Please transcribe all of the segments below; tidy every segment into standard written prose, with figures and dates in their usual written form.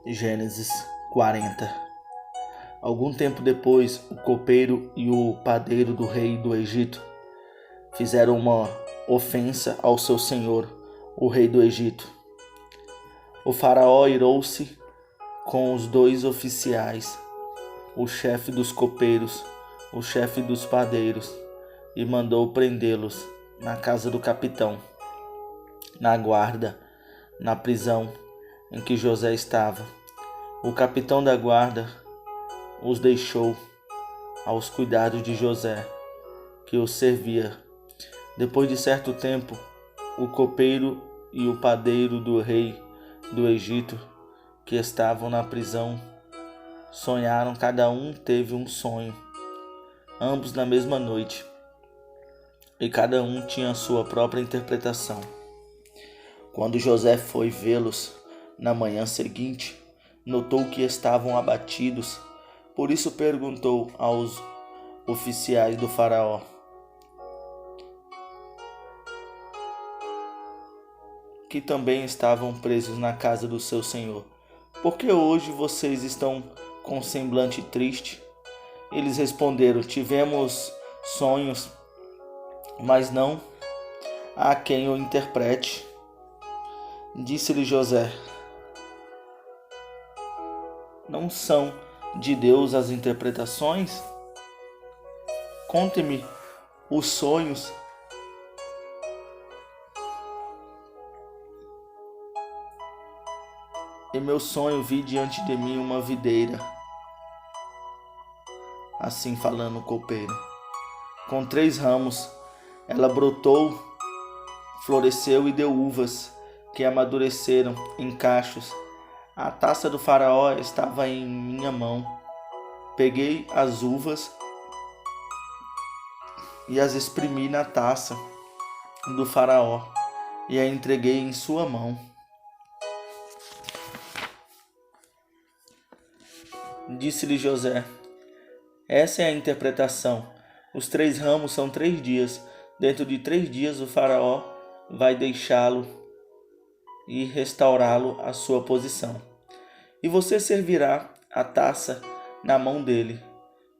Gênesis 40. Algum tempo depois, o copeiro e o padeiro do rei do Egito fizeram uma ofensa ao seu senhor, o rei do Egito. O faraó irou-se com os dois oficiais, o chefe dos copeiros, o chefe dos padeiros, e mandou prendê-los na casa do capitão, na guarda, na prisão em que José estava. O capitão da guarda os deixou aos cuidados de José, que os servia. Depois de certo tempo, o copeiro e o padeiro do rei do Egito, que estavam na prisão, sonharam. Cada um teve um sonho, ambos na mesma noite, e cada um tinha a sua própria interpretação. Quando José foi vê-los na manhã seguinte, notou que estavam abatidos. Por isso perguntou aos oficiais do faraó: que também estavam presos na casa do seu senhor: por que hoje vocês estão com semblante triste? Eles responderam: tivemos sonhos, mas não há quem o interprete. Disse-lhe José: não são de Deus as interpretações? Conte-me os sonhos. Em meu sonho vi diante de mim uma videira, assim falando o copeiro, com 3 ramos. Ela brotou, floresceu e deu uvas, que amadureceram em cachos. A taça do faraó estava em minha mão. Peguei as uvas e as espremi na taça do faraó e a entreguei em sua mão. Disse-lhe José: essa é a interpretação. Os 3 ramos são 3 dias. Dentro de 3 dias o faraó vai deixá-lo e restaurá-lo à sua posição. E você servirá a taça na mão dele,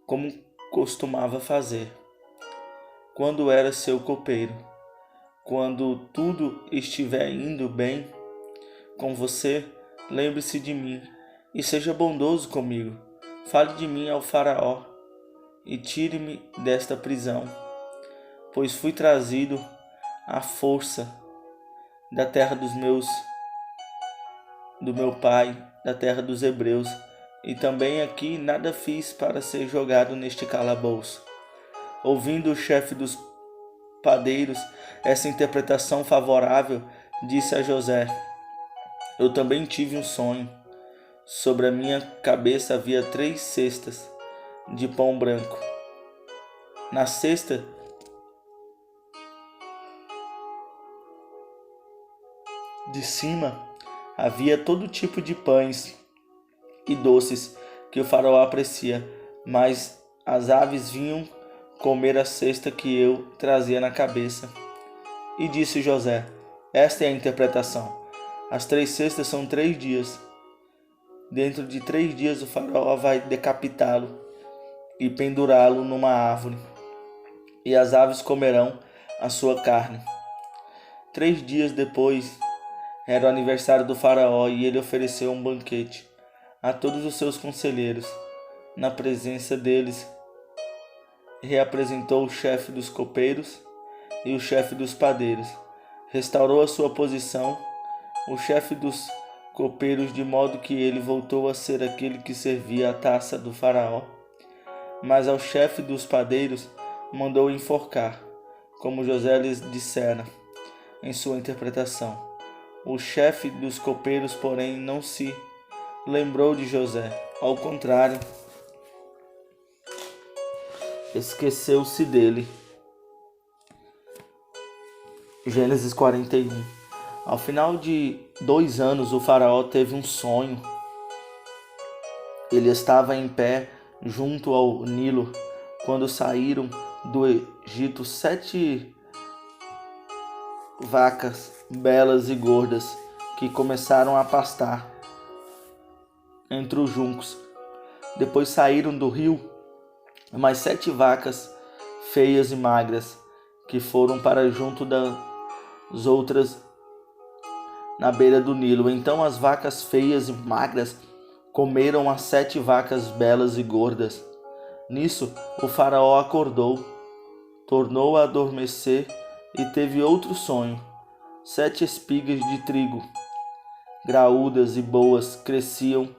como costumava fazer quando era seu copeiro. Quando tudo estiver indo bem com você, lembre-se de mim e seja bondoso comigo. Fale de mim ao faraó e tire-me desta prisão, pois fui trazido à força da terra do meu pai, da terra dos hebreus, e também aqui nada fiz para ser jogado neste calabouço. Ouvindo o chefe dos padeiros essa interpretação favorável, disse a José: eu também tive um sonho. Sobre a minha cabeça havia 3 cestas de pão branco. Na cesta de cima havia todo tipo de pães e doces que o faraó aprecia, mas as aves vinham comer a cesta que eu trazia na cabeça. E disse José: esta é a interpretação. As 3 cestas são 3 dias. Dentro de 3 dias o faraó vai decapitá-lo e pendurá-lo numa árvore, e as aves comerão a sua carne. 3 dias depois era o aniversário do faraó, e ele ofereceu um banquete a todos os seus conselheiros. Na presença deles, reapresentou o chefe dos copeiros e o chefe dos padeiros. Restaurou a sua posição o chefe dos copeiros, de modo que ele voltou a ser aquele que servia a taça do faraó. Mas ao chefe dos padeiros mandou enforcar, como José lhes dissera em sua interpretação. O chefe dos copeiros, porém, não se lembrou de José. Ao contrário, esqueceu-se dele. Gênesis 41. Ao final de 2 anos, o faraó teve um sonho. Ele estava em pé junto ao Nilo, quando saíram do Egito 7 vacas belas e gordas, que começaram a pastar. entre os juncos. Depois saíram do rio mais 7 vacas feias e magras, que foram para junto das outras na beira do Nilo. Então as vacas feias e magras comeram as 7 vacas belas e gordas. Nisso o faraó acordou, tornou a adormecer e teve outro sonho. 7 espigas de trigo, graúdas e boas, cresciam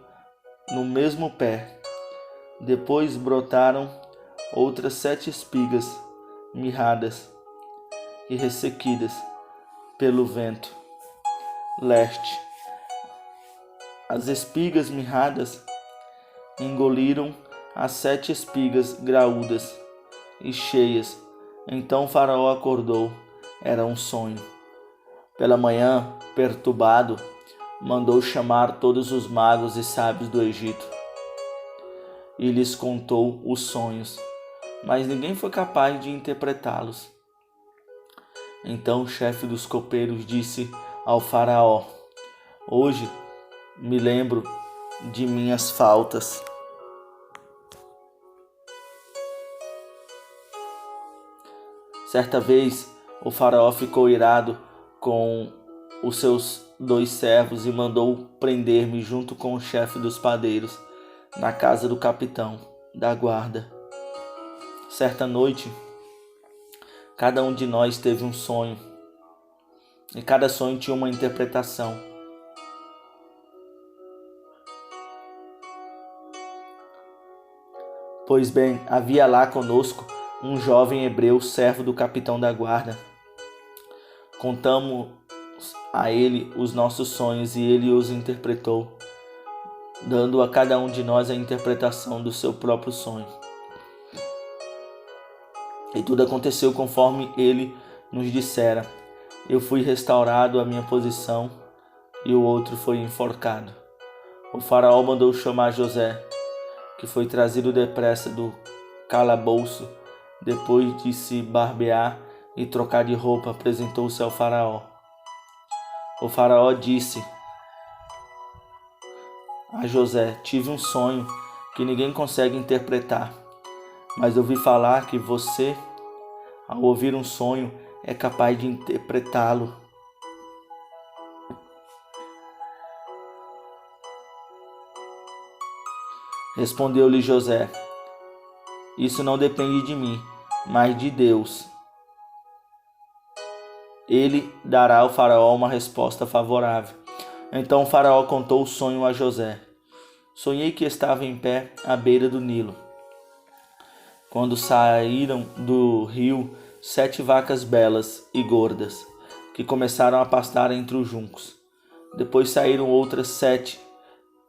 no mesmo pé. Depois brotaram outras 7 espigas mirradas e ressequidas pelo vento leste. As espigas mirradas engoliram as 7 espigas graúdas e cheias. Então Faraó acordou. Era um sonho. Pela manhã, perturbado, mandou chamar todos os magos e sábios do Egito e lhes contou os sonhos, mas ninguém foi capaz de interpretá-los. Então o chefe dos copeiros disse ao Faraó: Hoje me lembro de minhas faltas. Certa vez, o Faraó ficou irado com os seus 2 servos e mandou prender-me junto com o chefe dos padeiros na casa do capitão da guarda. Certa noite, cada um de nós teve um sonho, e cada sonho tinha uma interpretação. Pois bem, havia lá conosco um jovem hebreu, servo do capitão da guarda. Contamos a ele os nossos sonhos e ele os interpretou, dando a cada um de nós a interpretação do seu próprio sonho. E tudo aconteceu conforme ele nos dissera. Eu fui restaurado à minha posição e o outro foi enforcado. O faraó mandou chamar José, que foi trazido depressa do calabouço. Depois de se barbear e trocar de roupa, apresentou-se ao faraó. O faraó disse a José: Tive um sonho que ninguém consegue interpretar, mas ouvi falar que você, ao ouvir um sonho, é capaz de interpretá-lo. Respondeu-lhe José: Isso não depende de mim, mas de Deus. Ele dará ao faraó uma resposta favorável. Então o faraó contou o sonho a José. Sonhei que estava em pé à beira do Nilo, quando saíram do rio 7 vacas belas e gordas, que começaram a pastar entre os juncos. Depois saíram outras 7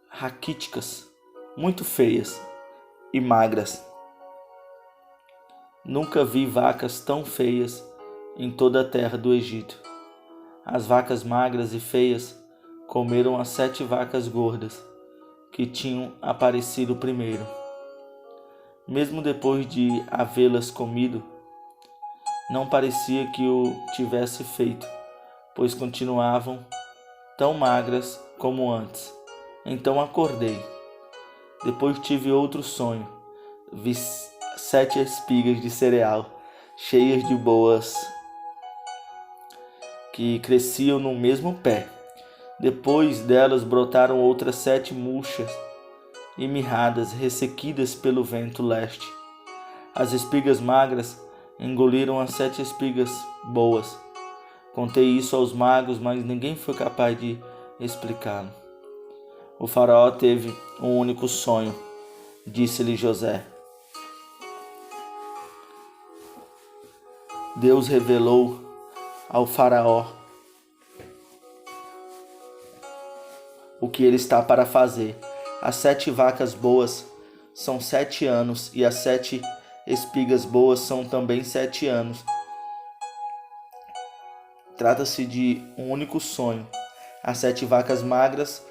raquíticas, muito feias e magras. Nunca vi vacas tão feias em toda a terra do Egito. As vacas magras e feias comeram as 7 vacas gordas que tinham aparecido primeiro. Mesmo depois de havê-las comido, não parecia que o tivesse feito, pois continuavam tão magras como antes. Então acordei. Depois tive outro sonho. Vi 7 espigas de cereal, cheias de boas, que cresciam no mesmo pé. Depois delas brotaram outras 7 murchas e mirradas, ressequidas pelo vento leste. As espigas magras engoliram as 7 espigas boas. Contei isso aos magos, mas ninguém foi capaz de explicá-lo. O faraó teve um único sonho, disse-lhe José. Deus revelou ao faraó o que ele está para fazer. As 7 vacas boas são 7 anos e as 7 espigas boas são também 7 anos. Trata-se de um único sonho. As 7 vacas magras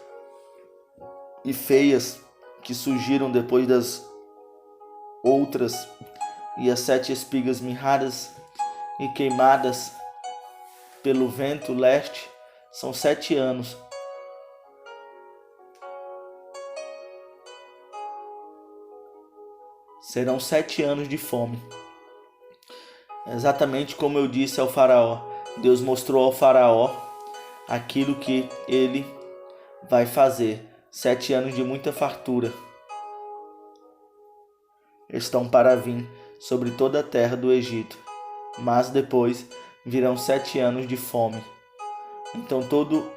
e feias que surgiram depois das outras e as 7 espigas mirradas e queimadas pelo vento leste são 7 anos. Serão 7 anos de fome. Exatamente como eu disse ao faraó. Deus mostrou ao faraó aquilo que ele vai fazer. 7 anos de muita fartura estão para vir sobre toda a terra do Egito. Mas depois virão 7 anos de fome. Então todo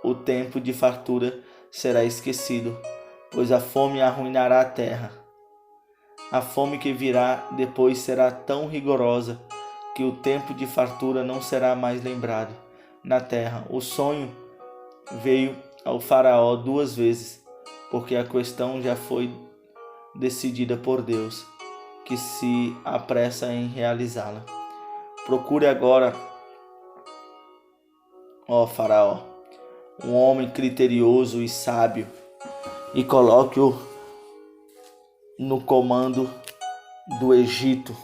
o tempo de fartura será esquecido, pois a fome arruinará a terra. A fome que virá depois será tão rigorosa que o tempo de fartura não será mais lembrado na terra. O sonho veio ao faraó 2 vezes, porque a questão já foi decidida por Deus, que se apressa em realizá-la. Procure agora, ó faraó, um homem criterioso e sábio, e coloque-o no comando do Egito.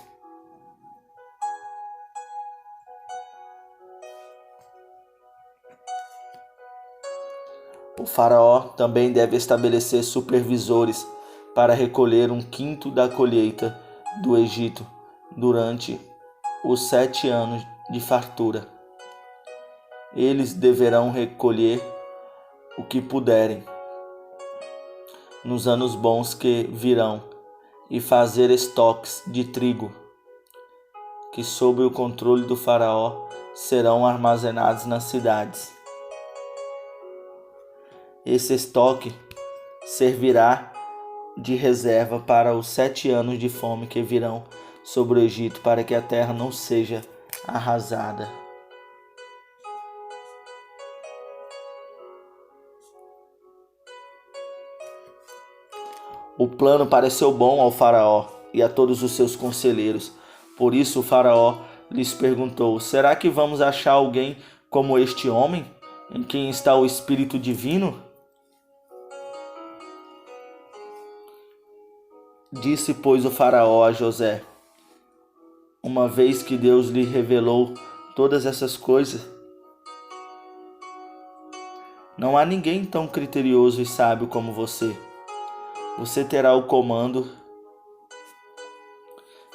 O faraó também deve estabelecer supervisores para recolher 1/5 da colheita do Egito durante os 7 anos de fartura. Eles deverão recolher o que puderem nos anos bons que virão e fazer estoques de trigo, que sob o controle do faraó serão armazenados nas cidades. Esse estoque servirá de reserva para os 7 anos de fome que virão sobre o Egito, para que a terra não seja arrasada. O plano pareceu bom ao faraó e a todos os seus conselheiros. Por isso o faraó lhes perguntou: será que vamos achar alguém como este homem, em quem está o Espírito Divino? Disse, pois, o faraó a José: uma vez que Deus lhe revelou todas essas coisas, não há ninguém tão criterioso e sábio como você. Você terá o comando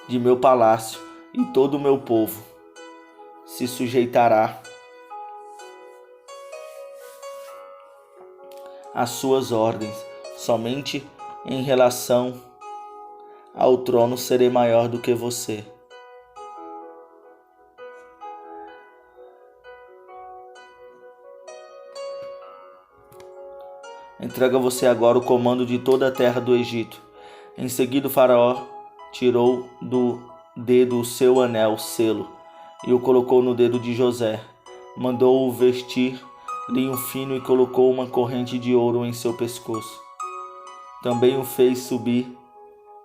de meu palácio e todo o meu povo se sujeitará às suas ordens. Somente em relação ao trono serei maior do que você. Entrega você agora o comando de toda a terra do Egito. Em seguida o faraó tirou do dedo o seu anel, selo, e o colocou no dedo de José. Mandou-o vestir linho fino e colocou uma corrente de ouro em seu pescoço. Também o fez subir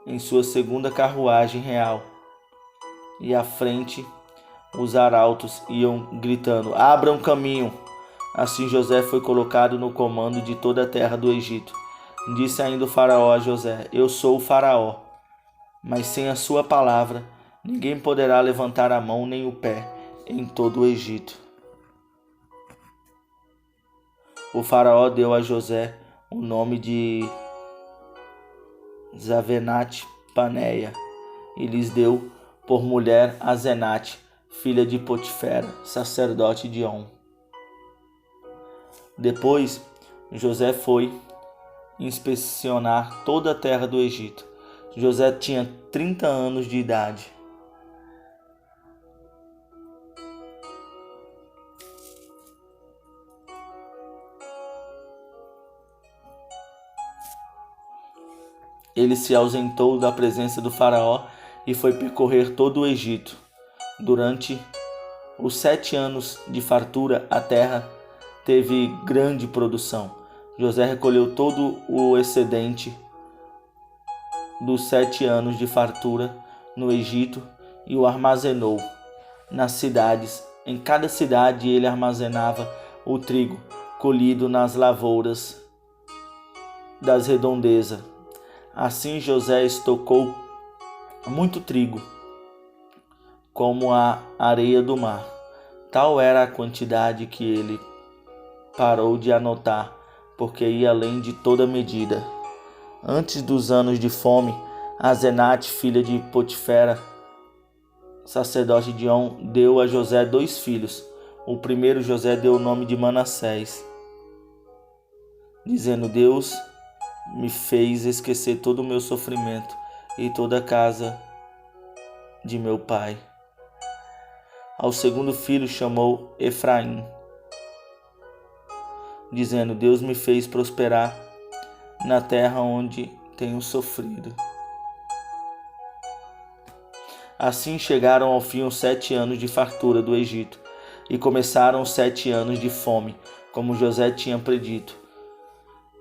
em sua segunda carruagem real. E à frente os arautos iam gritando: abram caminho! Assim José foi colocado no comando de toda a terra do Egito. Disse ainda o faraó a José: eu sou o faraó, mas sem a sua palavra ninguém poderá levantar a mão nem o pé em todo o Egito. O faraó deu a José o nome de Zavenate Paneia e lhes deu por mulher Azenate, filha de Potifera, sacerdote de On. Depois José foi inspecionar toda a terra do Egito. José tinha 30 anos de idade. Ele se ausentou da presença do faraó e foi percorrer todo o Egito. Durante os 7 anos de fartura, a terra teve grande produção. José recolheu todo o excedente dos 7 anos de fartura no Egito e o armazenou nas cidades. Em cada cidade ele armazenava o trigo colhido nas lavouras das redondezas. Assim José estocou muito trigo, como a areia do mar. Tal era a quantidade que ele parou de anotar, porque ia além de toda medida. Antes dos anos de fome, Asenate, filha de Potifera, sacerdote de On, deu a José 2 filhos. O primeiro José deu o nome de Manassés, dizendo: Deus me fez esquecer todo o meu sofrimento e toda a casa de meu pai. Ao segundo filho chamou Efraim, dizendo: Deus me fez prosperar na terra onde tenho sofrido. Assim chegaram ao fim os 7 anos de fartura do Egito, e começaram os 7 anos de fome, como José tinha predito.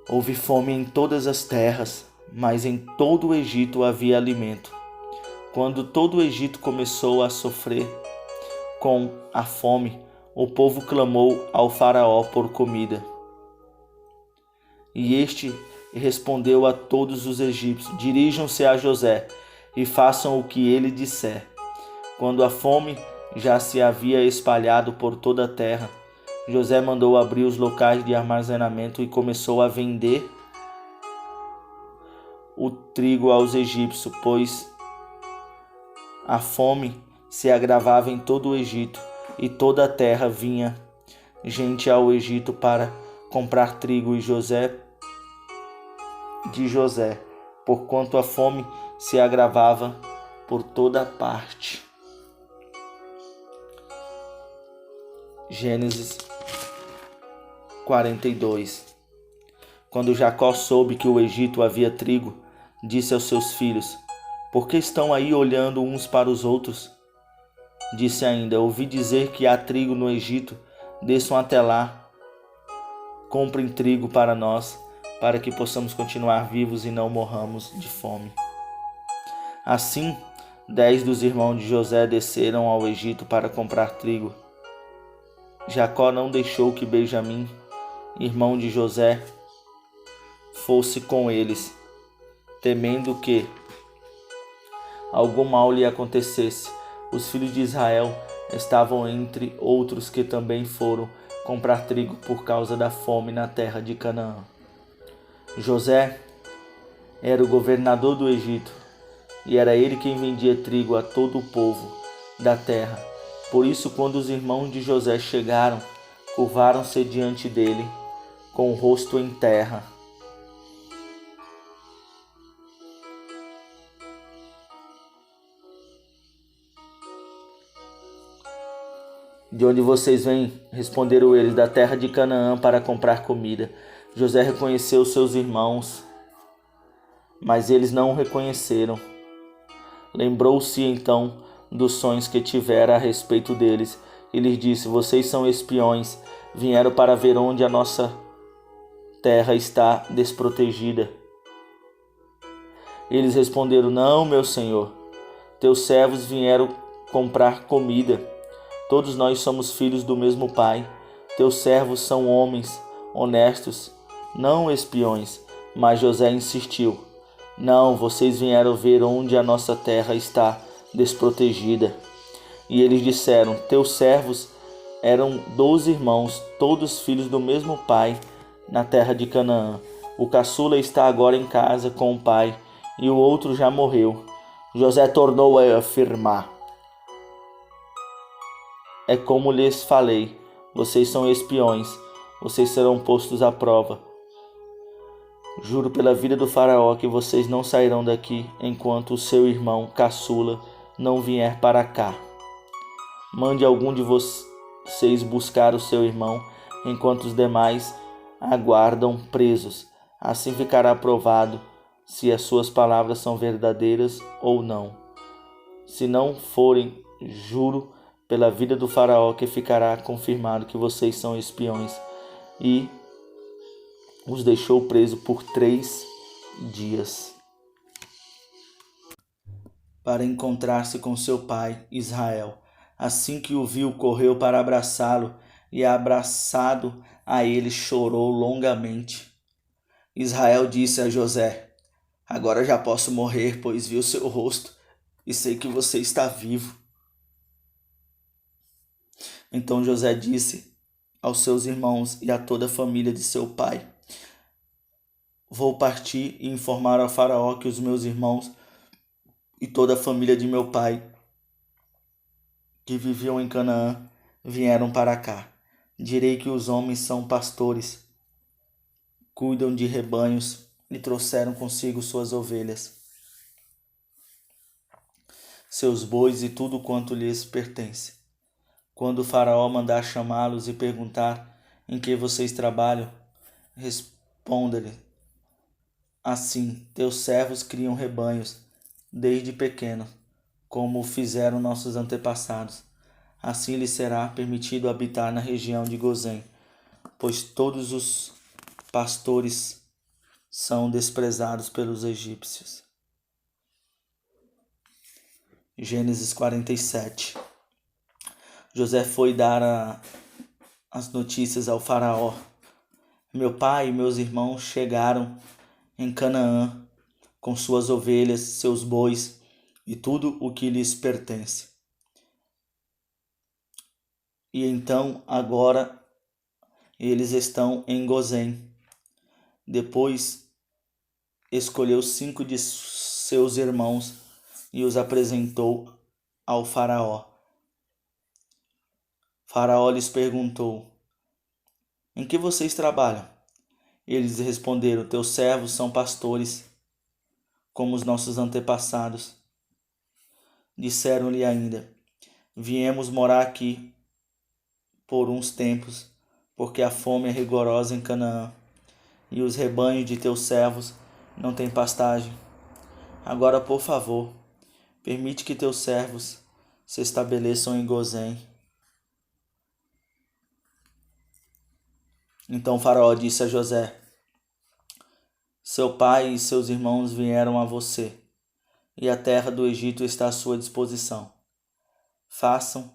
Houve fome em todas as terras, mas em todo o Egito havia alimento. Quando todo o Egito começou a sofrer com a fome, o povo clamou ao faraó por comida. E este respondeu a todos os egípcios: dirijam-se a José e façam o que ele disser. Quando a fome já se havia espalhado por toda a terra, José mandou abrir os locais de armazenamento e começou a vender o trigo aos egípcios, pois a fome se agravava em todo o Egito, e toda a terra vinha gente ao Egito para comprar trigo de José, porquanto a fome se agravava por toda parte. Gênesis 42. Quando Jacó soube que o Egito havia trigo, disse aos seus filhos: por que estão aí olhando uns para os outros? Disse ainda: ouvi dizer que há trigo no Egito, desçam até lá, comprem trigo para nós, para que possamos continuar vivos e não morramos de fome. Assim, 10 dos irmãos de José desceram ao Egito para comprar trigo. Jacó não deixou que Benjamim, irmão de José, fosse com eles, temendo que algum mal lhe acontecesse. Os filhos de Israel estavam entre outros que também foram comprar trigo por causa da fome na terra de Canaã. José era o governador do Egito, e era ele quem vendia trigo a todo o povo da terra. Por isso, quando os irmãos de José chegaram, curvaram-se diante dele, com o rosto em terra. De onde vocês vêm? Responderam eles: da terra de Canaã, para comprar comida. José reconheceu seus irmãos, mas eles não o reconheceram. Lembrou-se então dos sonhos que tivera a respeito deles e lhes disse: vocês são espiões, vieram para ver onde a nossa terra está desprotegida. Eles responderam: não, meu senhor, teus servos vieram comprar comida. Todos nós somos filhos do mesmo pai. Teus servos são homens honestos, não espiões. Mas José insistiu: não, vocês vieram ver onde a nossa terra está desprotegida. E eles disseram: teus servos eram 12 irmãos, todos filhos do mesmo pai, na terra de Canaã. O caçula está agora em casa com o pai, e o outro já morreu. José tornou a afirmar: é como lhes falei, vocês são espiões, vocês serão postos à prova. Juro pela vida do faraó que vocês não sairão daqui enquanto o seu irmão caçula não vier para cá. Mande algum de vocês buscar o seu irmão, enquanto os demais aguardam presos. Assim ficará provado se as suas palavras são verdadeiras ou não. Se não forem, juro pela vida do faraó que ficará confirmado que vocês são espiões. E os deixou preso por 3 dias. Para encontrar-se com seu pai, Israel. Assim que o viu, correu para abraçá-lo, e abraçado a ele chorou longamente. Israel disse a José: agora já posso morrer, pois vi o seu rosto e sei que você está vivo. Então José disse aos seus irmãos e a toda a família de seu pai: vou partir e informar ao faraó que os meus irmãos e toda a família de meu pai que viviam em Canaã vieram para cá. Direi que os homens são pastores, cuidam de rebanhos e trouxeram consigo suas ovelhas, seus bois e tudo quanto lhes pertence. Quando o faraó mandar chamá-los e perguntar em que vocês trabalham, responda-lhe assim: teus servos criam rebanhos desde pequeno, como fizeram nossos antepassados. Assim lhes será permitido habitar na região de Gozém, pois todos os pastores são desprezados pelos egípcios. Gênesis 47. José foi dar as notícias ao faraó. Meu pai e meus irmãos chegaram em Canaã com suas ovelhas, seus bois e tudo o que lhes pertence. E então agora eles estão em Gozém. Depois escolheu 5 de seus irmãos e os apresentou ao faraó. Faraó lhes perguntou: em que vocês trabalham? Eles responderam: teus servos são pastores, como os nossos antepassados. Disseram-lhe ainda: viemos morar aqui por uns tempos, porque a fome é rigorosa em Canaã, e os rebanhos de teus servos não têm pastagem. Agora, por favor, permite que teus servos se estabeleçam em Gozém. Então Faraó disse a José: seu pai e seus irmãos vieram a você, e a terra do Egito está à sua disposição. Façam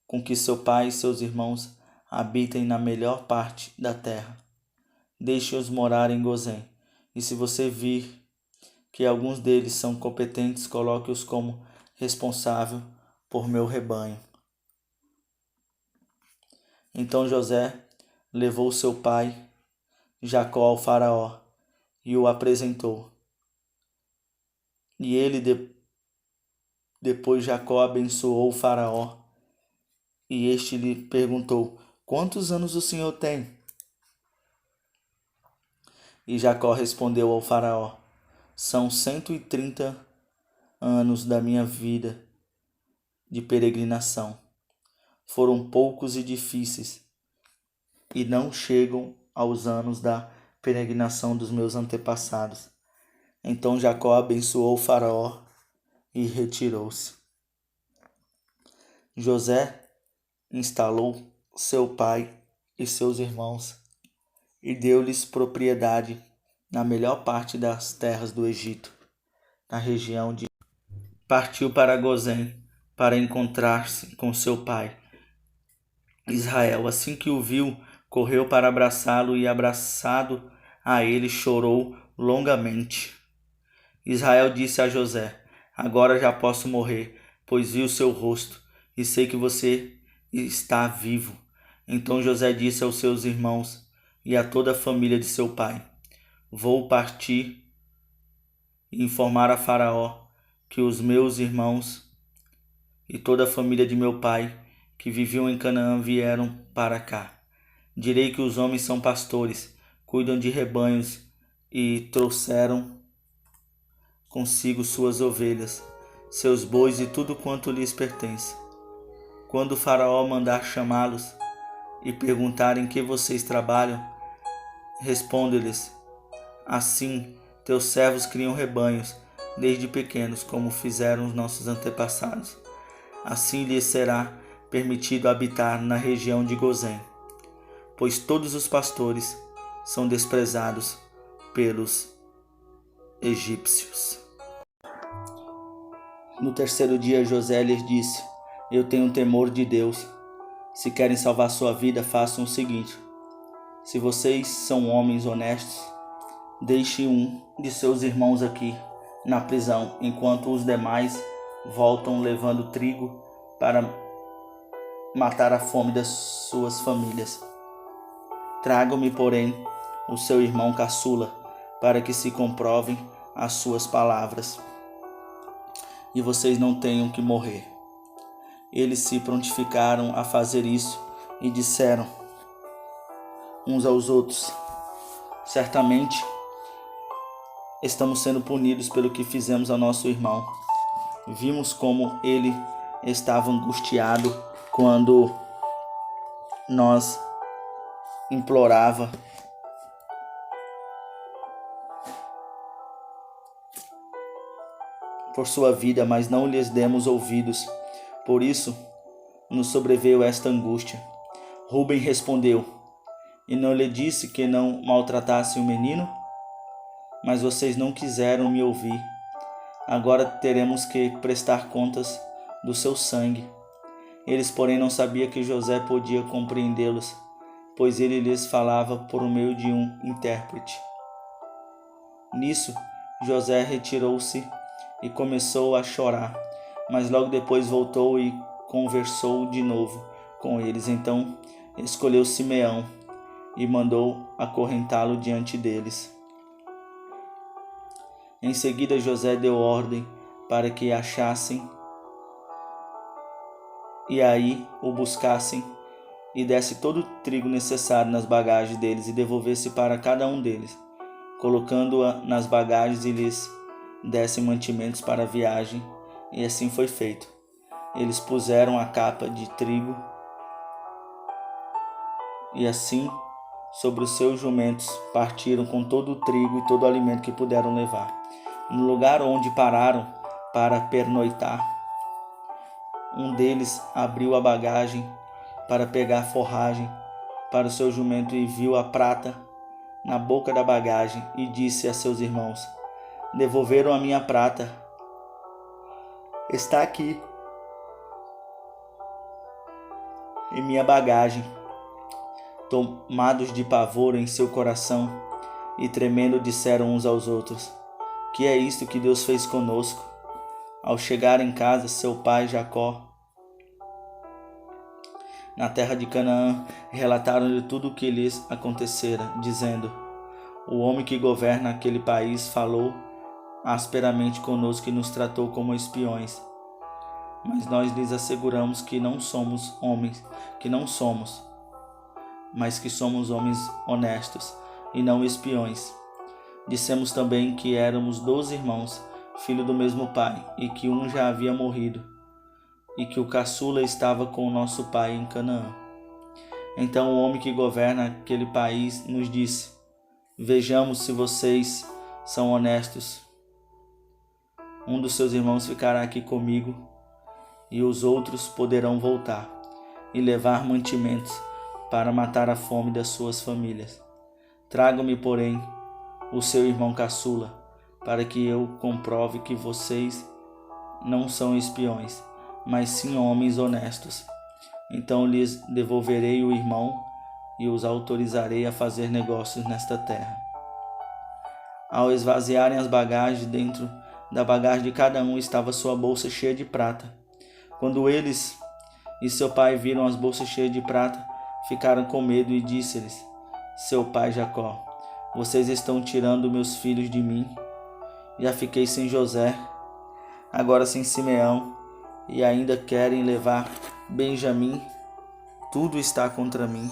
com que seu pai e seus irmãos habitem na melhor parte da terra. Deixe-os morar em Gozém, e se você vir que alguns deles são competentes, coloque-os como responsável por meu rebanho. Então José levou seu pai Jacó ao faraó e o apresentou. E ele depois Jacó abençoou o faraó, e este lhe perguntou: quantos anos o senhor tem? E Jacó respondeu ao faraó: são 130 anos da minha vida de peregrinação. Foram poucos e difíceis, e não chegam aos anos da peregrinação dos meus antepassados. Então Jacó abençoou o faraó e retirou-se. José instalou seu pai e seus irmãos e deu-lhes propriedade na melhor parte das terras do Egito, na região de... Partiu para Gozém para encontrar-se com seu pai Israel. Assim que o viu, correu para abraçá-lo e, abraçado a ele, chorou longamente. Israel disse a José: agora já posso morrer, pois vi o seu rosto e sei que você está vivo. Então José disse aos seus irmãos e a toda a família de seu pai: vou partir e informar a Faraó que os meus irmãos e toda a família de meu pai que viviam em Canaã vieram para cá. Direi que os homens são pastores, cuidam de rebanhos e trouxeram consigo suas ovelhas, seus bois e tudo quanto lhes pertence. Quando o faraó mandar chamá-los e perguntar em que vocês trabalham, responde-lhes assim: teus servos criam rebanhos desde pequenos, como fizeram os nossos antepassados. Assim lhes será permitido habitar na região de Gozém, pois todos os pastores são desprezados pelos egípcios. No terceiro dia José lhes disse: eu tenho temor de Deus. Se querem salvar sua vida, façam o seguinte: se vocês são homens honestos, deixe um de seus irmãos aqui na prisão, enquanto os demais voltam levando trigo para matar a fome das suas famílias. Tragam-me, porém, o seu irmão caçula, para que se comprovem as suas palavras. e vocês não tenham que morrer. Eles se prontificaram a fazer isso e disseram uns aos outros: certamente estamos sendo punidos pelo que fizemos ao nosso irmão. Vimos como ele estava angustiado quando nós implorava por sua vida, mas não lhes demos ouvidos. Por isso nos sobreveio esta angústia. Rúben respondeu: e não lhe disse que não maltratasse o menino? Mas vocês não quiseram me ouvir. Agora teremos que prestar contas do seu sangue. Eles, porém, não sabiam que José podia compreendê-los, pois ele lhes falava por meio de um intérprete. Nisso, José retirou-se e começou a chorar, mas logo depois voltou e conversou de novo com eles. Então escolheu Simeão e mandou acorrentá-lo diante deles. Em seguida, José deu ordem para que achassem e aí o buscassem e desse todo o trigo necessário nas bagagens deles e devolvesse para cada um deles, colocando-a nas bagagens e lhes desse mantimentos para a viagem. E assim foi feito. Eles puseram a capa de trigo e assim sobre os seus jumentos partiram com todo o trigo e todo o alimento que puderam levar. No lugar onde pararam para pernoitar, um deles abriu a bagagem para pegar forragem para o seu jumento e viu a prata na boca da bagagem e disse a seus irmãos: devolveram a minha prata. Está aqui em minha bagagem. Tomados de pavor em seu coração e tremendo, disseram uns aos outros: que é isto que Deus fez conosco? Ao chegar em casa, seu pai Jacó, na terra de Canaã, relataram-lhe tudo o que lhes acontecera, dizendo: o homem que governa aquele país falou asperamente conosco e nos tratou como espiões. Mas nós lhes asseguramos que não somos homens, mas que somos homens honestos e não espiões. Dissemos também que éramos 12 irmãos, filhos do mesmo pai, e que um já havia morrido, e que o caçula estava com o nosso pai em Canaã. Então o homem que governa aquele país nos disse: vejamos se vocês são honestos. Um dos seus irmãos ficará aqui comigo, e os outros poderão voltar e levar mantimentos para matar a fome das suas famílias. Tragam-me, porém, o seu irmão caçula, para que eu comprove que vocês não são espiões, mas sim homens honestos. Então lhes devolverei o irmão e os autorizarei a fazer negócios nesta terra. Ao esvaziarem as bagagens, dentro da bagagem de cada um estava sua bolsa cheia de prata. Quando eles e seu pai viram as bolsas cheias de prata, ficaram com medo e disse-lhes seu pai Jacó: vocês estão tirando meus filhos de mim. Já fiquei sem José, agora sem Simeão, e ainda querem levar Benjamim. Tudo está contra mim.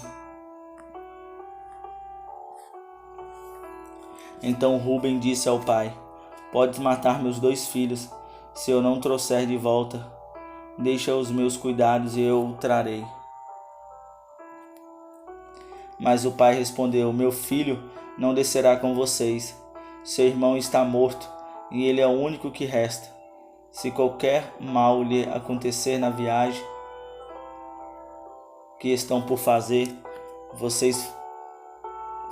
Então Rúben disse ao pai: podes matar meus 2 filhos, se eu não trouxer de volta. Deixa os meus cuidados e eu o trarei. Mas o pai respondeu: meu filho não descerá com vocês. Seu irmão está morto e ele é o único que resta. Se qualquer mal lhe acontecer na viagem que estão por fazer, vocês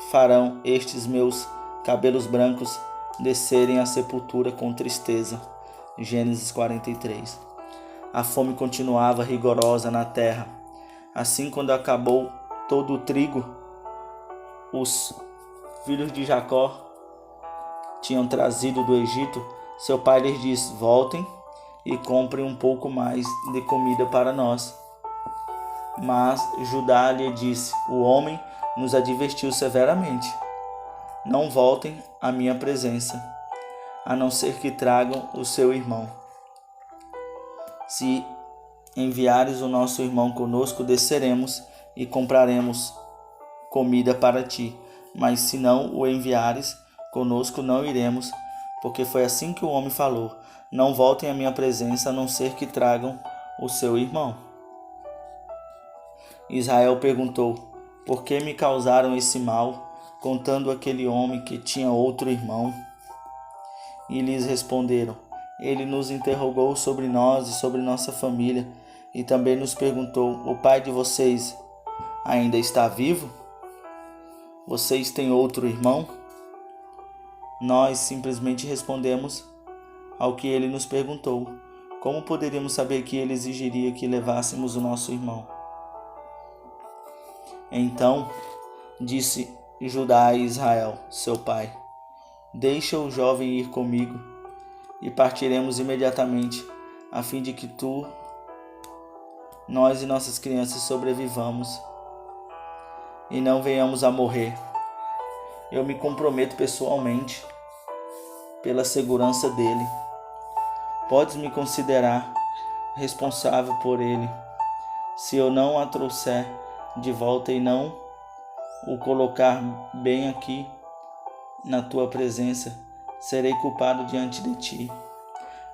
farão estes meus cabelos brancos descerem à sepultura com tristeza. Gênesis 43. A fome continuava rigorosa na terra. Assim, quando acabou todo o trigo, os filhos de Jacó tinham trazido do Egito, seu pai lhes disse: voltem e comprem um pouco mais de comida para nós. Mas Judá lhe disse: o homem nos advertiu severamente: não voltem à minha presença, a não ser que tragam o seu irmão. Se enviares o nosso irmão conosco, desceremos e compraremos comida para ti. Mas se não o enviares conosco, não iremos, porque foi assim que o homem falou: não voltem à minha presença, a não ser que tragam o seu irmão. Israel perguntou: por que me causaram esse mal, contando aquele homem que tinha outro irmão? E lhes responderam: ele nos interrogou sobre nós e sobre nossa família, e também nos perguntou: o pai de vocês ainda está vivo? Vocês têm outro irmão? Nós simplesmente respondemos ao que ele nos perguntou. Como poderíamos saber que ele exigiria que levássemos o nosso irmão? Então disse Judá a Israel, seu pai: deixa o jovem ir comigo, e partiremos imediatamente, a fim de que nós e nossas crianças sobrevivamos e não venhamos a morrer. Eu me comprometo pessoalmente pela segurança dele. Podes me considerar responsável por ele. Se eu não a trouxer de volta e não o colocar bem aqui na tua presença, serei culpado diante de ti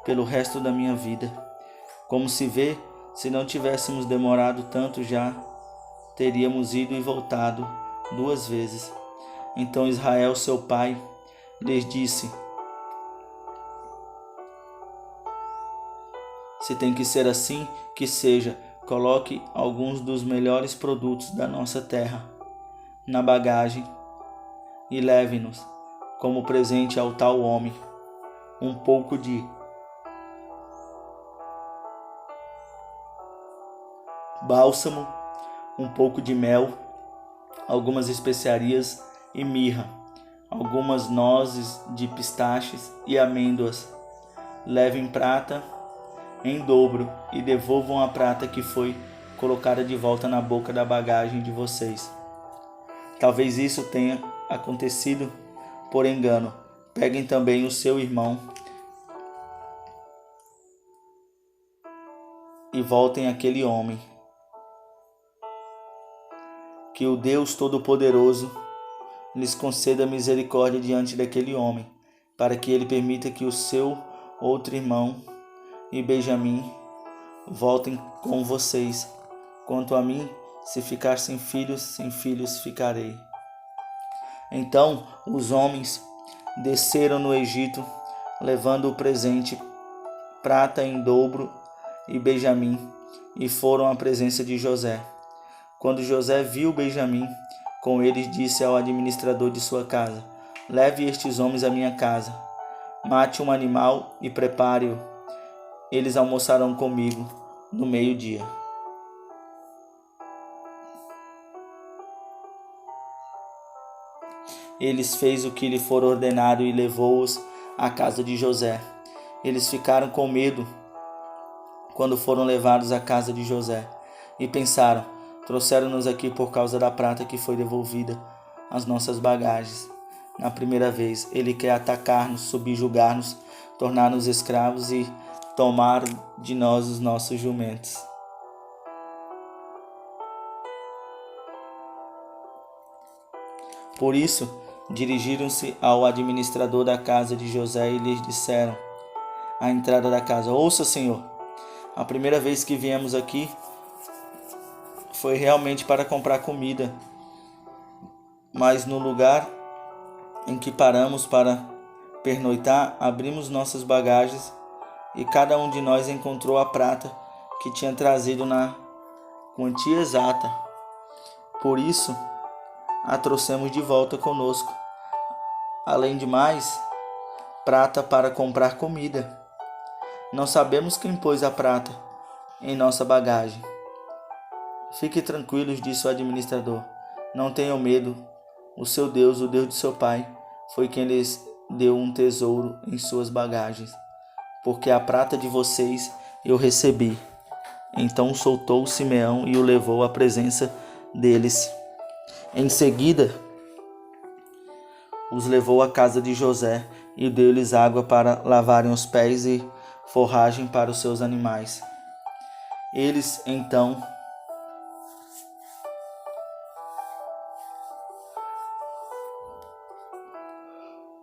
pelo resto da minha vida. Como se vê, se não tivéssemos demorado tanto, já teríamos ido e voltado 2 vezes. Então Israel, seu pai, lhes disse: se tem que ser assim, que seja. Coloque alguns dos melhores produtos da nossa terra na bagagem e leve-nos como presente ao tal homem um pouco de bálsamo, um pouco de mel, algumas especiarias e mirra, algumas nozes de pistaches e amêndoas. Levem prata em dobro e devolvam a prata que foi colocada de volta na boca da bagagem de vocês. Talvez isso tenha acontecido por engano. Peguem também o seu irmão e voltem àquele homem. Que o Deus Todo-Poderoso lhes conceda misericórdia diante daquele homem, para que ele permita que o seu outro irmão e Benjamim voltem com vocês. Quanto a mim, se ficar sem filhos ficarei. Então os homens desceram no Egito, levando o presente, prata em dobro e Benjamim, e foram à presença de José. Quando José viu Benjamim com eles, disse ao administrador de sua casa: leve estes homens à minha casa, mate um animal e prepare-o. Eles almoçarão comigo no meio-dia. Eles fez o que lhe for ordenado e levou-os à casa de José. Eles ficaram com medo quando foram levados à casa de José e pensaram: trouxeram-nos aqui por causa da prata que foi devolvida às nossas bagagens. Na primeira vez, ele quer atacar-nos, subjugar-nos, tornar-nos escravos e tomar de nós os nossos jumentos. Por isso, dirigiram-se ao administrador da casa de José e lhes disseram à entrada da casa: ouça, senhor, a primeira vez que viemos aqui foi realmente para comprar comida, mas no lugar em que paramos para pernoitar, abrimos nossas bagagens e cada um de nós encontrou a prata que tinha trazido na quantia exata. Por isso, a trouxemos de volta conosco. Além de mais, prata para comprar comida. Não sabemos quem pôs a prata em nossa bagagem. Fiquem tranquilos, disse o administrador. Não tenham medo. O seu Deus, o Deus de seu pai, foi quem lhes deu um tesouro em suas bagagens, porque a prata de vocês eu recebi. Então soltou Simeão e o levou à presença deles. Em seguida, os levou à casa de José e deu-lhes água para lavarem os pés e forragem para os seus animais. Eles então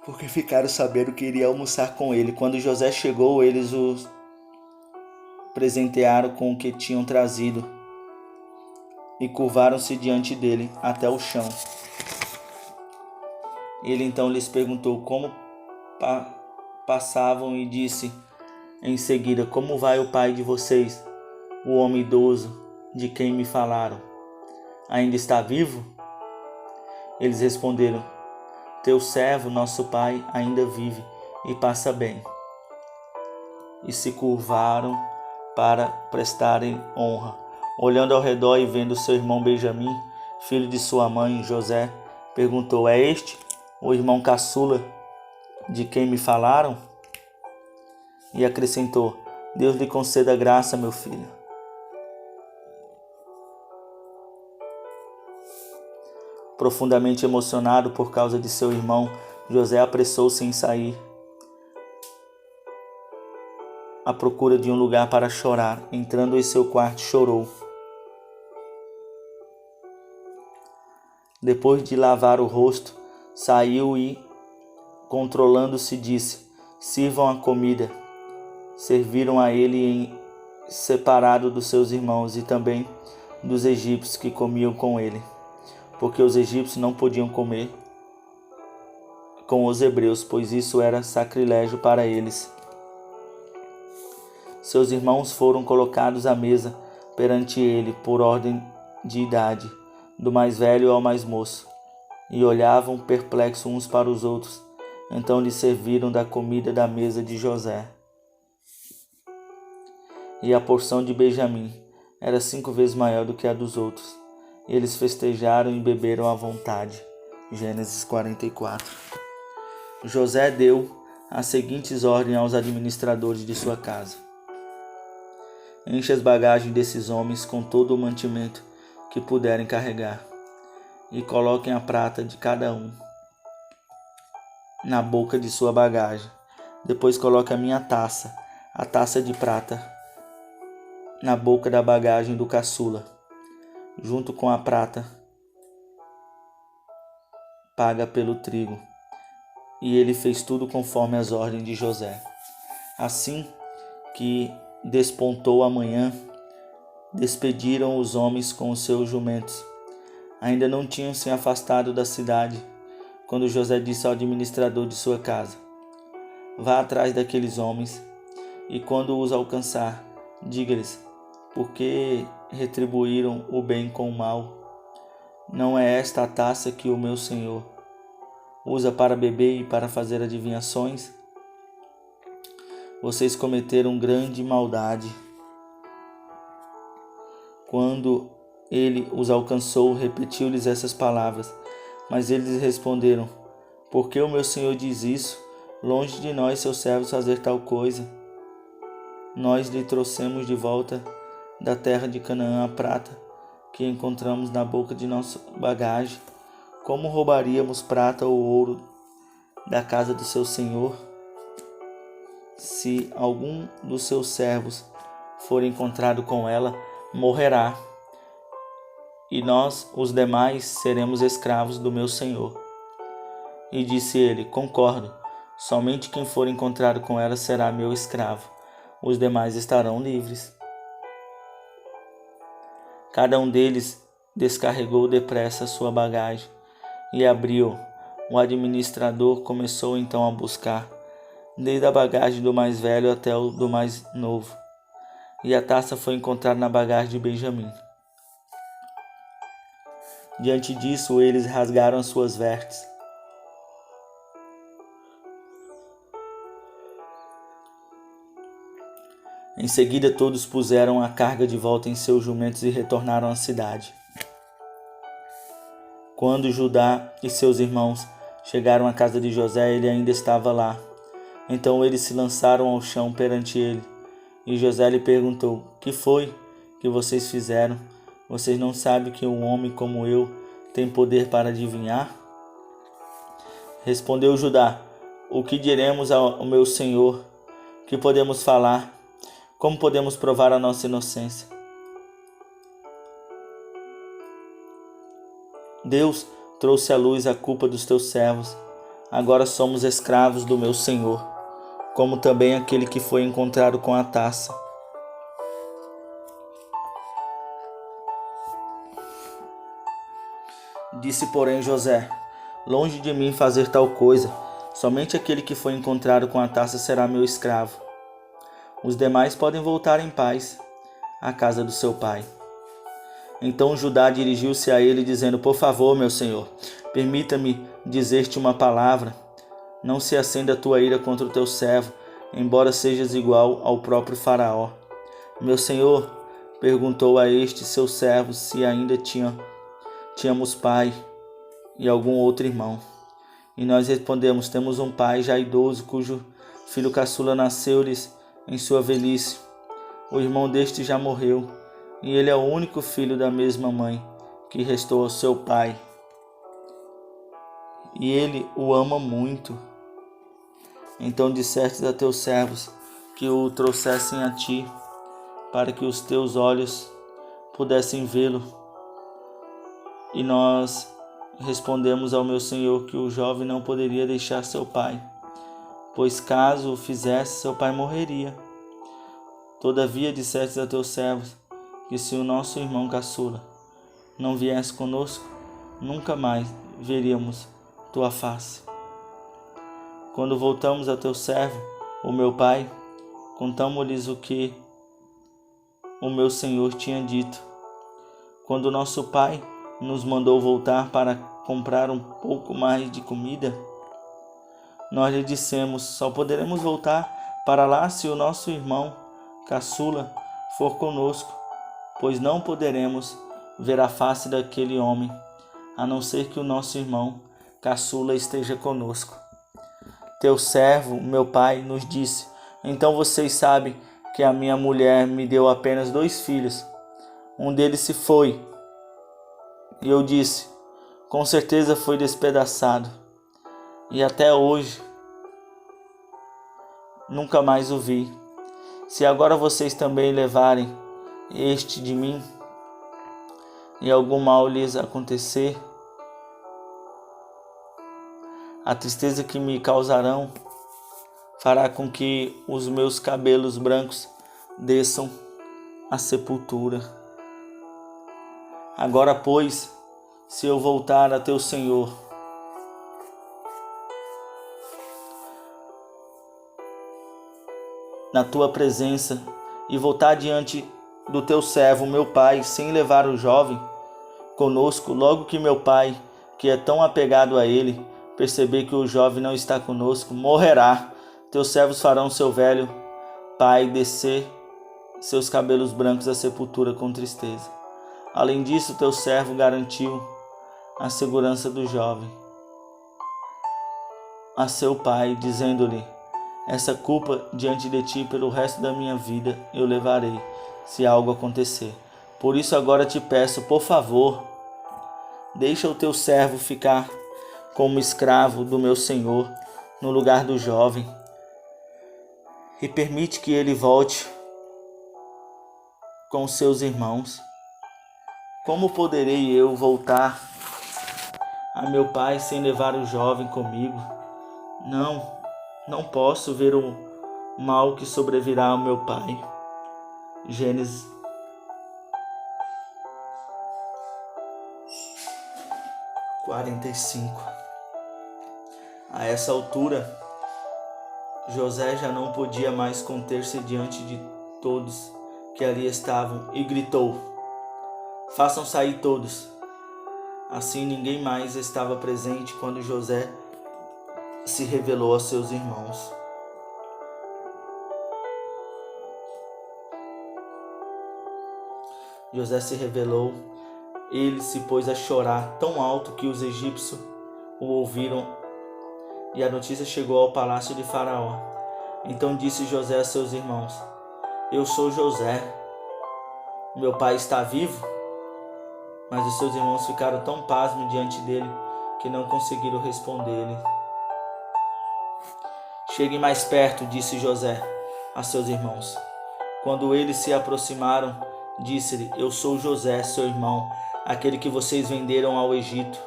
porque ficaram sabendo que iria almoçar com ele. Quando José chegou, eles o presentearam com o que tinham trazido e curvaram-se diante dele até o chão. Ele então lhes perguntou como passavam e disse em seguida: como vai o pai de vocês, o homem idoso de quem me falaram? Ainda está vivo? Eles responderam: teu servo, nosso pai, ainda vive e passa bem. E se curvaram para prestarem honra. Olhando ao redor e vendo seu irmão Benjamim, filho de sua mãe, José, perguntou: é este o irmão caçula de quem me falaram? E acrescentou: Deus lhe conceda graça, meu filho. Profundamente emocionado por causa de seu irmão, José apressou-se em sair à procura de um lugar para chorar. Entrando em seu quarto, chorou. Depois de lavar o rosto, saiu e, controlando-se, disse: sirvam a comida. Serviram a ele separado dos seus irmãos e também dos egípcios que comiam com ele, porque os egípcios não podiam comer com os hebreus, pois isso era sacrilégio para eles. Seus irmãos foram colocados à mesa perante ele por ordem de idade, do mais velho ao mais moço, e olhavam perplexos uns para os outros. Então lhe serviram da comida da mesa de José. E a porção de Benjamim era 5 vezes maior do que a dos outros. Eles festejaram e beberam à vontade. Gênesis 44. José deu as seguintes ordens aos administradores de sua casa: enche as bagagens desses homens com todo o mantimento que puderem carregar, e coloquem a prata de cada um na boca de sua bagagem. Depois coloque a minha taça, a taça de prata, na boca da bagagem do caçula, junto com a prata paga pelo trigo. E ele fez tudo conforme as ordens de José. Assim que despontou a manhã, despediram os homens com os seus jumentos. Ainda não tinham se afastado da cidade, quando José disse ao administrador de sua casa: vá atrás daqueles homens, e quando os alcançar, diga-lhes: por que retribuíram o bem com o mal? Não é esta a taça que o meu senhor usa para beber e para fazer adivinhações? Vocês cometeram grande maldade. Quando ele os alcançou, repetiu-lhes essas palavras. Mas eles responderam: por que o meu senhor diz isso? Longe de nós, seus servos, fazer tal coisa. Nós lhe trouxemos de volta da terra de Canaã a prata que encontramos na boca de nossa bagagem. Como roubaríamos prata ou ouro da casa do seu senhor? Se algum dos seus servos for encontrado com ela, morrerá, e nós, os demais, seremos escravos do meu senhor. E disse ele: concordo, somente quem for encontrado com ela será meu escravo, os demais estarão livres. Cada um deles descarregou depressa sua bagagem e abriu. O administrador começou então a buscar, desde a bagagem do mais velho até o do mais novo, e a taça foi encontrada na bagagem de Benjamim. Diante disso, eles rasgaram as suas vestes. Em seguida, todos puseram a carga de volta em seus jumentos e retornaram à cidade. Quando Judá e seus irmãos chegaram à casa de José, ele ainda estava lá. Então eles se lançaram ao chão perante ele. E José lhe perguntou: que foi que vocês fizeram? Vocês não sabem que um homem como eu tem poder para adivinhar? Respondeu Judá: o que diremos ao meu senhor? Que podemos falar? Como podemos provar a nossa inocência? Deus trouxe à luz a culpa dos teus servos. Agora somos escravos do meu senhor, como também aquele que foi encontrado com a taça. Disse, porém, José: longe de mim fazer tal coisa. Somente aquele que foi encontrado com a taça será meu escravo. Os demais podem voltar em paz à casa do seu pai. Então Judá dirigiu-se a ele, dizendo: por favor, meu senhor, permita-me dizer-te uma palavra. Não se acenda a tua ira contra o teu servo, embora sejas igual ao próprio Faraó. Meu senhor perguntou a este seu servo se ainda tínhamos pai e algum outro irmão. E nós respondemos: temos um pai já idoso, cujo filho caçula nasceu-lhes em sua velhice. O irmão deste já morreu, e ele é o único filho da mesma mãe que restou ao seu pai. E ele o ama muito. Então disseste a teus servos que o trouxessem a ti, para que os teus olhos pudessem vê-lo. E nós respondemos ao meu senhor que o jovem não poderia deixar seu pai, pois caso o fizesse, seu pai morreria. Todavia disseste a teus servos que se o nosso irmão caçula não viesse conosco, nunca mais veríamos tua face. Quando voltamos a teu servo, o meu pai, contamos-lhes o que o meu senhor tinha dito. Quando nosso pai nos mandou voltar para comprar um pouco mais de comida, nós lhe dissemos: só poderemos voltar para lá se o nosso irmão caçula for conosco, pois não poderemos ver a face daquele homem, a não ser que o nosso irmão caçula esteja conosco. Teu servo, meu pai, nos disse: então vocês sabem que a minha mulher me deu apenas 2 filhos. Um deles se foi. E eu disse: com certeza foi despedaçado. E até hoje nunca mais o vi. Se agora vocês também levarem este de mim, e algum mal lhes acontecer, a tristeza que me causarão fará com que os meus cabelos brancos desçam à sepultura. Agora, pois, se eu voltar a teu senhor, na tua presença, e voltar diante do teu servo, meu pai, sem levar o jovem conosco, logo que meu pai, que é tão apegado a ele, perceber que o jovem não está conosco, morrerá. Teus servos farão seu velho pai descer seus cabelos brancos à sepultura com tristeza. Além disso, teu servo garantiu a segurança do jovem a seu pai, dizendo-lhe: essa culpa diante de ti pelo resto da minha vida eu levarei, se algo acontecer. Por isso agora te peço, por favor, deixa o teu servo ficar como escravo do meu senhor no lugar do jovem, e permite que ele volte com seus irmãos. Como poderei eu voltar a meu pai sem levar o jovem comigo? Não posso ver o mal que sobrevirá ao meu pai. Gênesis 45. A essa altura, José já não podia mais conter-se diante de todos que ali estavam e gritou: façam sair todos. Assim ninguém mais estava presente quando José se revelou a seus irmãos. José se revelou, ele se pôs a chorar tão alto que os egípcios o ouviram, e a notícia chegou ao palácio de Faraó. Então disse José a seus irmãos: eu sou José, meu pai está vivo? Mas os seus irmãos ficaram tão pasmos diante dele que não conseguiram responder-lhe. Cheguem mais perto, disse José a seus irmãos. Quando eles se aproximaram, disse-lhe: eu sou José, seu irmão, aquele que vocês venderam ao Egito.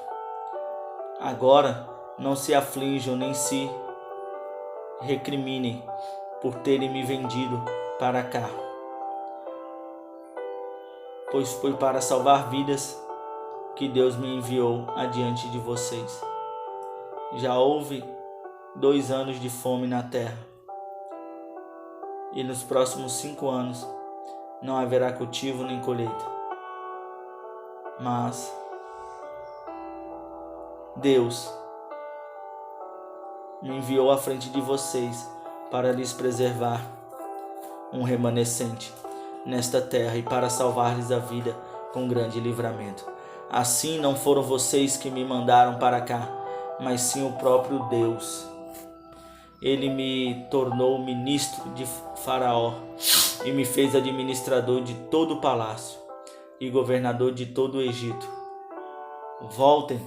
Agora não se aflijam nem se recriminem por terem me vendido para cá, pois foi para salvar vidas que Deus me enviou adiante de vocês. Já houve 2 anos de fome na terra, e nos próximos 5 anos não haverá cultivo nem colheita. Mas Deus me enviou à frente de vocês para lhes preservar um remanescente nesta terra e para salvar-lhes a vida com grande livramento. Assim não foram vocês que me mandaram para cá, mas sim o próprio Deus. Ele me tornou ministro de Faraó e me fez administrador de todo o palácio e governador de todo o Egito. Voltem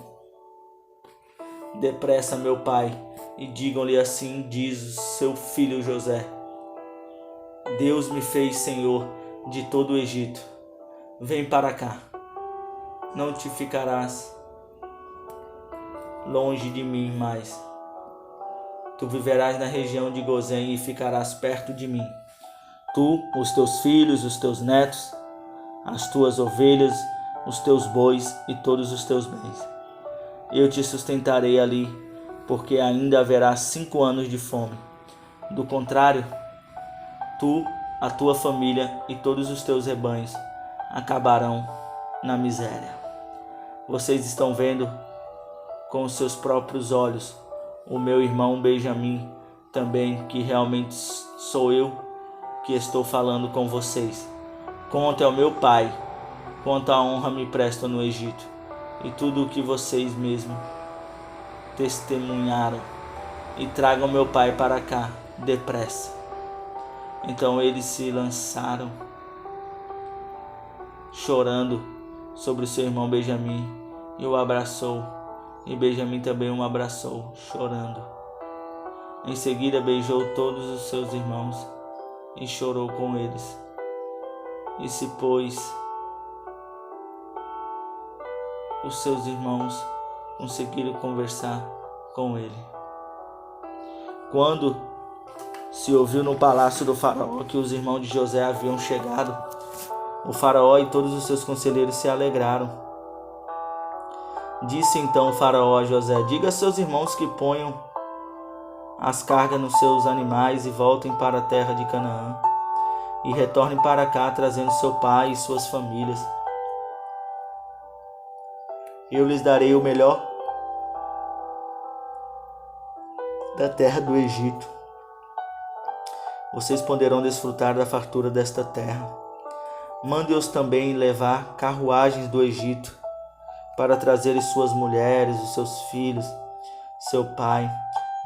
depressa, meu pai, e digam-lhe: assim diz o seu filho José: Deus me fez senhor de todo o Egito. Vem para cá, não te ficarás longe de mim mais. Tu viverás na região de Gozém e ficarás perto de mim. Tu, os teus filhos, os teus netos, as tuas ovelhas, os teus bois e todos os teus bens. Eu te sustentarei ali, porque ainda haverá 5 anos de fome. Do contrário, tu, a tua família e todos os teus rebanhos acabarão na miséria. Vocês estão vendo com os seus próprios olhos o meu irmão Benjamim também, que realmente sou eu que estou falando com vocês. Contem ao meu pai quanta honra me prestam no Egito e tudo o que vocês mesmos testemunharam, e tragam meu pai para cá depressa. Então eles se lançaram chorando sobre o seu irmão Benjamim e o abraçou, e Benjamim também o abraçou, chorando. Em seguida beijou todos os seus irmãos e chorou com eles, e se pôs. Os seus irmãos conseguiram conversar com ele. Quando se ouviu no palácio do faraó que os irmãos de José haviam chegado, o faraó e todos os seus conselheiros se alegraram. Disse então o faraó a José: diga a seus irmãos que ponham as cargas nos seus animais e voltem para a terra de Canaã, e retornem para cá trazendo seu pai e suas famílias. Eu lhes darei o melhor da terra do Egito. Vocês poderão desfrutar da fartura desta terra. Mande-os também levar carruagens do Egito para trazerem suas mulheres, os seus filhos, seu pai.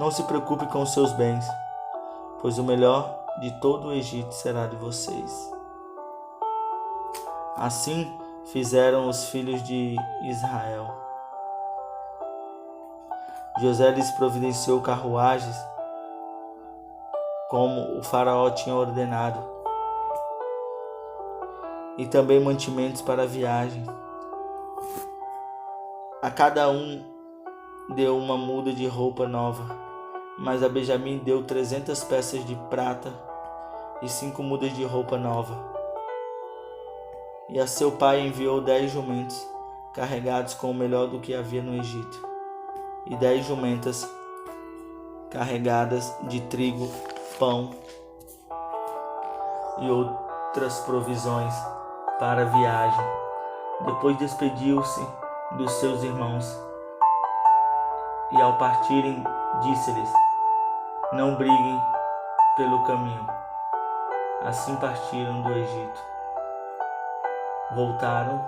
Não se preocupe com os seus bens, pois o melhor de todo o Egito será de vocês. Assim fizeram os filhos de Israel. José lhes providenciou carruagens, como o faraó tinha ordenado, e também mantimentos para a viagem. A cada um deu uma muda de roupa nova, mas a Benjamim deu 300 peças de prata e 5 mudas de roupa nova. E a seu pai enviou 10 jumentos carregados com o melhor do que havia no Egito, e 10 jumentas carregadas de trigo, pão e outras provisões para a viagem. Depois despediu-se dos seus irmãos e, ao partirem, disse-lhes: não briguem pelo caminho. Assim partiram do Egito. Voltaram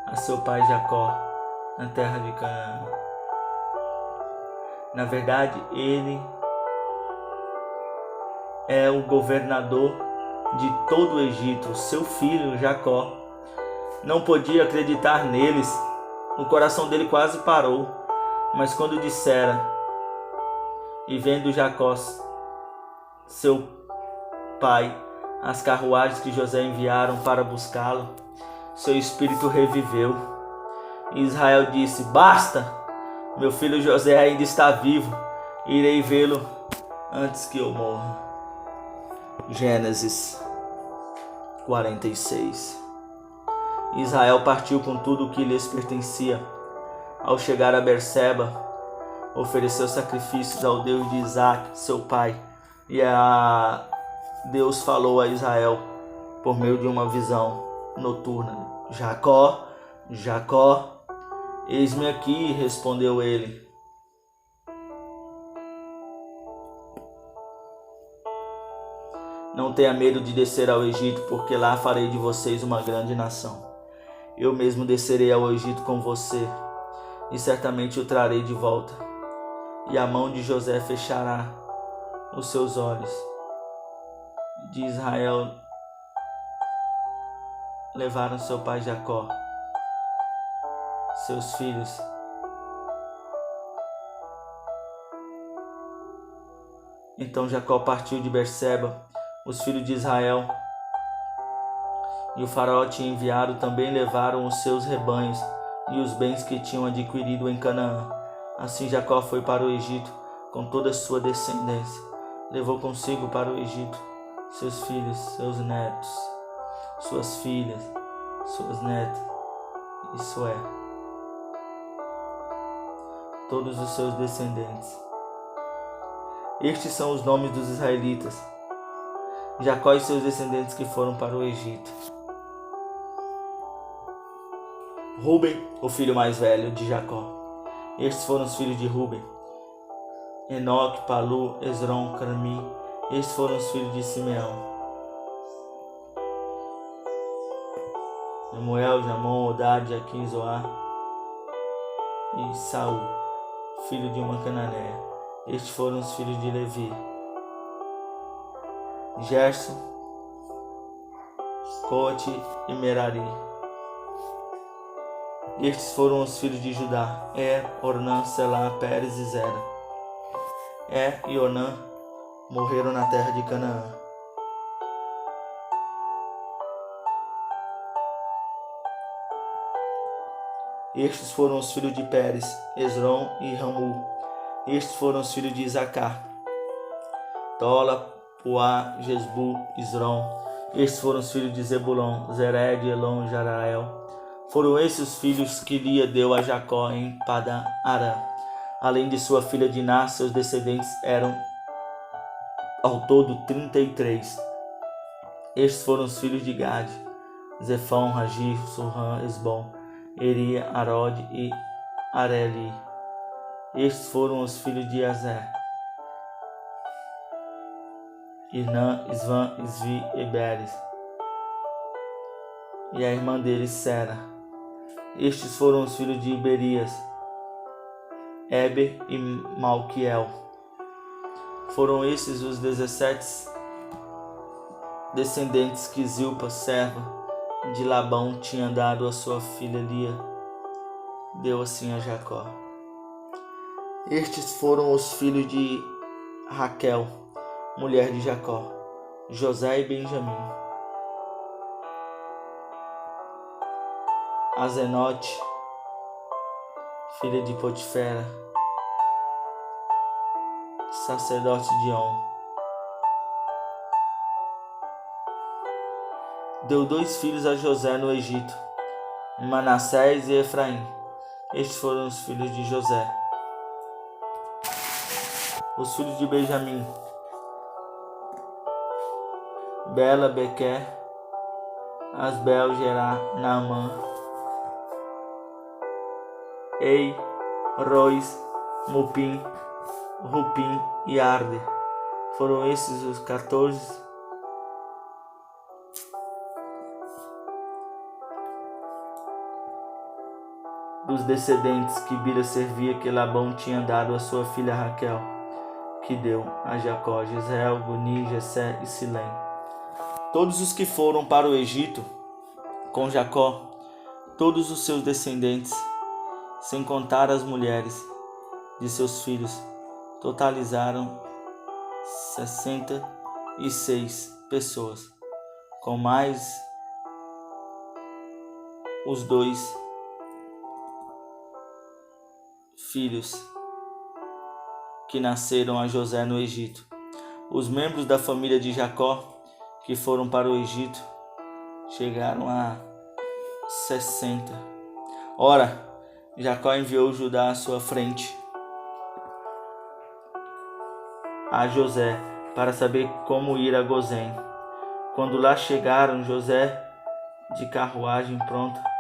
a seu pai Jacó na terra de Canaã. Na verdade, ele é o governador de todo o Egito. Seu filho Jacó não podia acreditar neles. O coração dele quase parou. Mas quando dissera, e vendo Jacó, seu pai, as carruagens que José enviaram para buscá-lo, seu espírito reviveu. E Israel disse: basta, meu filho José ainda está vivo, irei vê-lo antes que eu morra. Gênesis 46. Israel partiu com tudo o que lhes pertencia. Ao chegar a Berseba, ofereceu sacrifícios ao Deus de Isaac, seu pai, e Deus falou a Israel por meio de uma visão noturna: Jacó, Jacó. Eis-me aqui, respondeu ele. Não tenha medo de descer ao Egito, porque lá farei de vocês uma grande nação. Eu mesmo descerei ao Egito com você, e certamente o trarei de volta. E a mão de José fechará os seus olhos. De Israel levaram seu pai Jacó, seus filhos. Então Jacó partiu de Berseba. Os filhos de Israel e o faraó tinha enviado também levaram os seus rebanhos e os bens que tinham adquirido em Canaã. Assim Jacó foi para o Egito com toda a sua descendência. Levou consigo para o Egito seus filhos, seus netos, suas filhas, suas netas, isso é, todos os seus descendentes. Estes são os nomes dos israelitas: Jacó e seus descendentes que foram para o Egito. Ruben, o filho mais velho de Jacó. Estes foram os filhos de Ruben: Enoque, Palu, Esrom, Carmi. Estes foram os filhos de Simeão: Nemuel, Jamon, Odad, Jaquim, Zoar e Saul, filho de uma cananeia. Estes foram os filhos de Levi: Gerson, Coate e Merari. Estes foram os filhos de Judá: Ornã, Selá, Pérez e Zera. E Onã morreram na terra de Canaã. Estes foram os filhos de Pérez: Esrom e Ramu. Estes foram os filhos de Isacar: Tola, Puá, Jesbu, Isrom. Estes foram os filhos de Zebulon: Zered, Elon e Jarael. Foram esses os filhos que Lia deu a Jacó em Padã Arã. Além de sua filha Diná, seus descendentes eram ao todo 33. Estes foram os filhos de Gade: Zefão, Ragi, Surran, Esbom, Eri, Arod e Areli. Estes foram os filhos de Azer: Irnã, Isvan, Isvi e Beres, e a irmã deles, Sera. Estes foram os filhos de Iberias: Eber e Malquiel. Foram esses os 17 descendentes que Zilpa, serva de Labão, tinha dado a sua filha Lia. Deu assim a Jacó. Estes foram os filhos de Raquel, mulher de Jacó: José e Benjamim. Azenote, filha de Potifera, sacerdote de On. Deu 2 filhos a José no Egito: Manassés e Efraim. Estes foram os filhos de José. Os filhos de Benjamim: Bela, Bequer, Asbel, Gerá, Naamã, Ei, Rois, Mupim, Rupim e Arde. Foram esses os 14 dos descendentes que Bila servia, que Labão tinha dado a sua filha Raquel, que deu a Jacó: Gisel, Guni, Jessé e Silém. Todos os que foram para o Egito com Jacó, todos os seus descendentes, sem contar as mulheres de seus filhos, totalizaram 66 pessoas, com mais os 2 filhos que nasceram a José no Egito. Os membros da família de Jacó que foram para o Egito chegaram a 60. Ora, Jacó enviou Judá à sua frente a José para saber como ir a Gozém. Quando lá chegaram, José, de carruagem pronta,